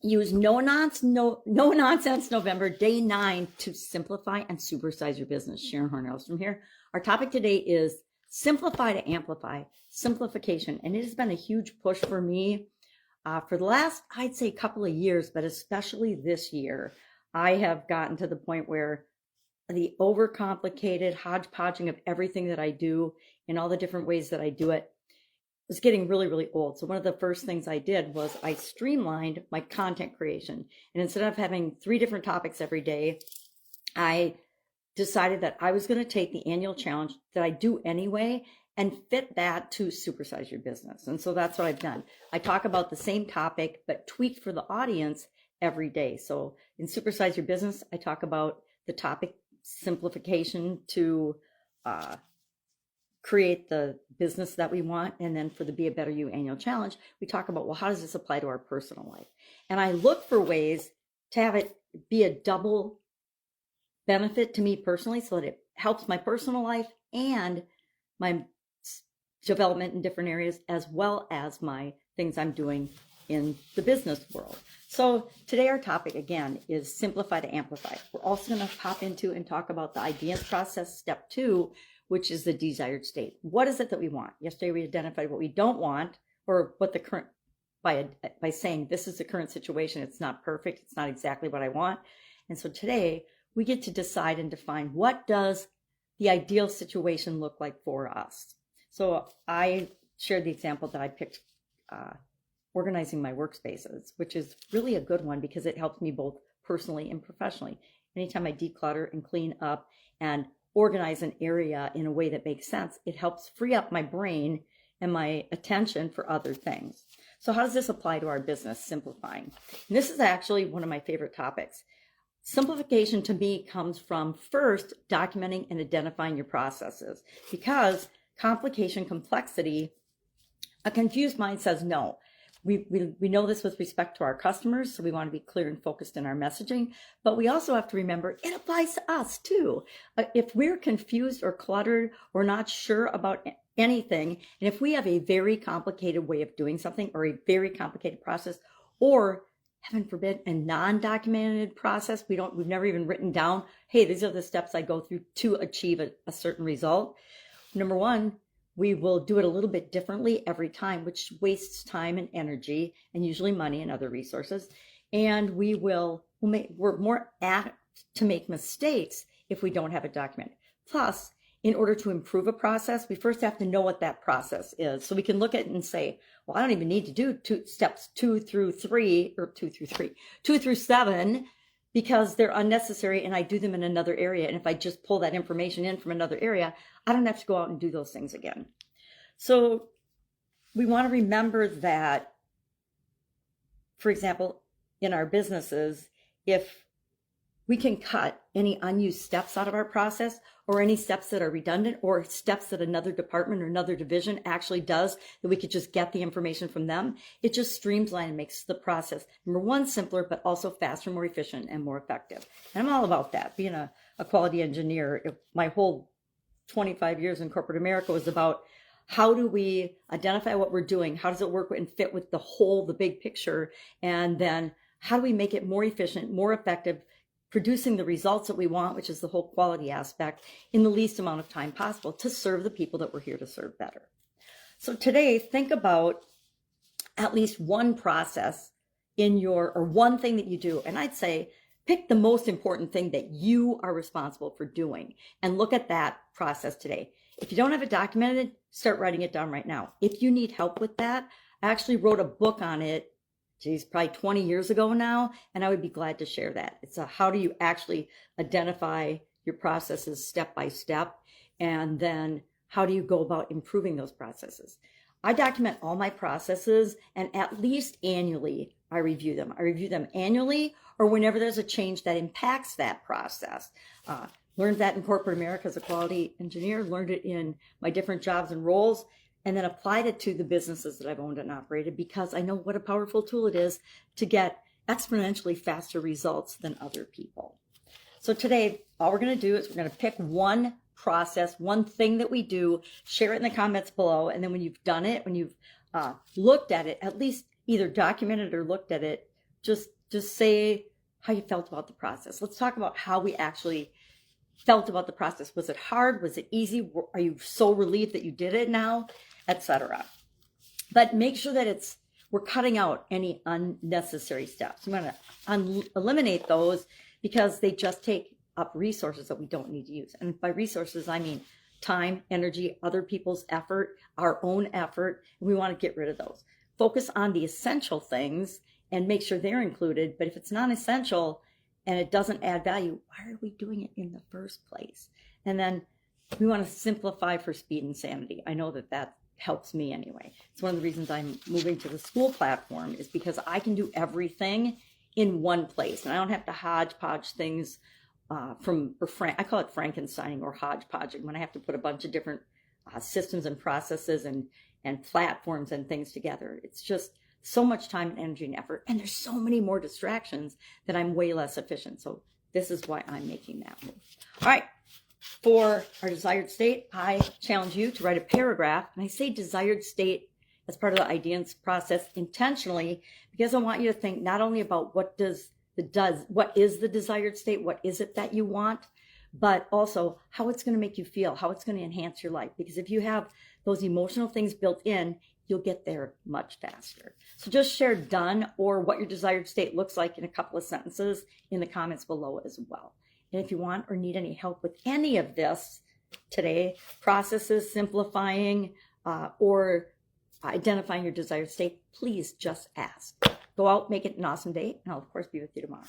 use no nonsense November, day 9, to simplify and supersize your business. Sharon Horne-Ellstrom here. Our topic today is simplify to amplify, simplification. And it has been a huge push for me for the last, I'd say, couple of years, but especially this year. I have gotten to the point where the overcomplicated hodgepodging of everything that I do in all the different ways that I do it was getting really, really old. So one of the first things I did was I streamlined my content creation. And instead of having 3 different topics every day, I decided that I was going to take the annual challenge that I do anyway and fit that to supersize your business. And so that's what I've done. I talk about the same topic, but tweaked for the audience every day. So in Supersize Your Business, I talk about the topic simplification to create the business that we want. And then for the Be a Better You annual challenge, we talk about, well, how does this apply to our personal life? And I look for ways to have it be a double benefit to me personally, so that it helps my personal life and my development in different areas, as well as my things I'm doing in the business world. So today our topic again is simplify to amplify. We're also going to pop into and talk about the ideas process, step 2, which is the desired state. What is it that we want? Yesterday we identified what we don't want, or what the current, by saying this is the current situation. It's not perfect. It's not exactly what I want. And so today we get to decide and define, what does the ideal situation look like for us? So I shared the example that I picked, organizing my workspaces, which is really a good one because it helps me both personally and professionally. Anytime I declutter and clean up and organize an area in a way that makes sense, it helps free up my brain and my attention for other things. So how does this apply to our business, simplifying? And this is actually one of my favorite topics. Simplification to me comes from first documenting and identifying your processes, because complication, complexity, a confused mind says no. We know this with respect to our customers, so we want to be clear and focused in our messaging, but we also have to remember it applies to us too. If we're confused or cluttered or not sure about anything, and if we have a very complicated way of doing something, or a very complicated process, or heaven forbid, a non-documented process, we've never even written down, hey, these are the steps I go through to achieve a certain result. Number one, we will do it a little bit differently every time, which wastes time and energy, and usually money and other resources. And we're more apt to make mistakes if we don't have it documented. Plus, in order to improve a process, we first have to know what that process is. So we can look at it and say, well, I don't even need to do steps 2 through 7, because they're unnecessary and I do them in another area. And if I just pull that information in from another area, I don't have to go out and do those things again. So we want to remember that, for example, in our businesses, if we can cut any unused steps out of our process, or any steps that are redundant, or steps that another department or another division actually does, that we could just get the information from them. It just streamlines and makes the process, number one, simpler, but also faster, more efficient, and more effective. And I'm all about that. Being a quality engineer, my whole 25 years in corporate America was about, how do we identify what we're doing? How does it work and fit with the big picture? And then how do we make it more efficient, more effective, producing the results that we want, which is the whole quality aspect, in the least amount of time possible to serve the people that we're here to serve better. So today, think about at least one process or one thing that you do. And I'd say pick the most important thing that you are responsible for doing and look at that process today. If you don't have it documented, start writing it down right now. If you need help with that, I actually wrote a book on it, probably 20 years ago now, and I would be glad to share that. It's how do you actually identify your processes step by step, and then how do you go about improving those processes? I document all my processes, and at least annually I review them. I review them annually, or whenever there's a change that impacts that process. Learned that in corporate America as a quality engineer, learned it in my different jobs and roles, and then applied it to the businesses that I've owned and operated, because I know what a powerful tool it is to get exponentially faster results than other people. So today, all we're going to do is we're going to pick one process, one thing that we do, share it in the comments below, and then when you've done it, when you've looked at it, at least either documented or looked at it just say how you felt about the process. Let's talk about how we actually felt about the process. Was it hard? Was it easy? Are you so relieved that you did it now, etc.? But make sure that we're cutting out any unnecessary steps. I'm going to eliminate those because they just take up resources that we don't need to use. And by resources, I mean time, energy, other people's effort, our own effort. And we want to get rid of those. Focus on the essential things and make sure they're included. But if it's non-essential and it doesn't add value, why are we doing it in the first place? And then we want to simplify for speed and sanity. I know that helps me anyway. It's one of the reasons I'm moving to the school platform, is because I can do everything in one place. And I don't have to hodgepodge things I call it Frankensteining or hodgepodging, when I have to put a bunch of different systems and processes and platforms and things together. It's just so much time and energy and effort. And there's so many more distractions that I'm way less efficient. So this is why I'm making that move. All right. For our desired state, I challenge you to write a paragraph. And I say desired state as part of the ideas process intentionally, because I want you to think not only about what is the desired state, what is it that you want, but also how it's going to make you feel, how it's going to enhance your life. Because if you have those emotional things built in, you'll get there much faster. So just share done or what your desired state looks like in a couple of sentences in the comments below as well. And if you want or need any help with any of this today, processes, simplifying, or identifying your desired state, please just ask. Go out, make it an awesome day, and I'll of course be with you tomorrow.